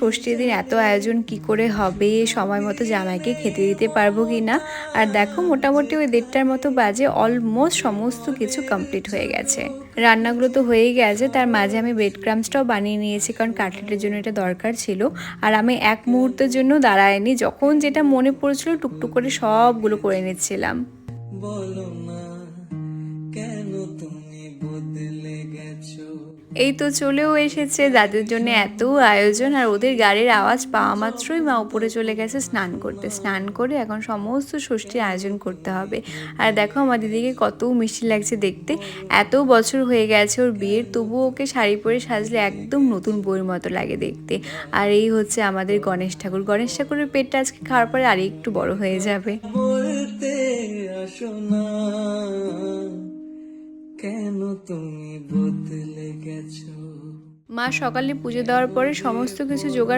ষষ্ঠীর দিন এত আয়োজন কি করে হবে, সময় মতো জামাইকে খেতে দিতে পারবো কি না। আর দেখো মোটামুটি ওই 1:30টার মতো বাজে, অলমোস্ট সমস্ত কিছু কমপ্লিট হয়ে গেছে। রান্নাগুলো তো হয়েই গেছে, তার মাঝে আমি ব্রেড ক্রামসটাও বানিয়ে নিয়েছি, কারণ কাটলেটের জন্য এটা দরকার ছিল। আর আমি এক মুহূর্তের জন্য দাঁড়াইনি, যখন যেটা মনে পড়েছিল টুকটুক করে সবগুলো করে নিচ্ছিলাম। বলো না কেন তুমি বদলে গেছো। এই তো চলেও এসেছে, যাদের জন্য এত আয়োজন। আর ওদের গাড়ির আওয়াজ পাওয়া মাত্রই মা উপরে চলে গেছে স্নান করতে। স্নান করে এখন সমস্ত ষষ্ঠীর আয়োজন করতে হবে। আর দেখো আমার দিদিকে কত মিষ্টি লাগছে দেখতে। এত বছর হয়ে গেছে ওর বিয়ের, তবুও ওকে শাড়ি পরে সাজলে একদম নতুন বউয়ের মতো লাগে দেখতে। আর এই হচ্ছে আমাদের গণেশ ঠাকুর। গণেশ ঠাকুরের পেটটা আজকে খাওয়ার পরে আর একটু বড় হয়ে যাবে। বলতে আসো না কেন তুমি বদলে গেছো। মা সকালে পুজো দেওয়ার পরে সমস্ত কিছু জোগাড়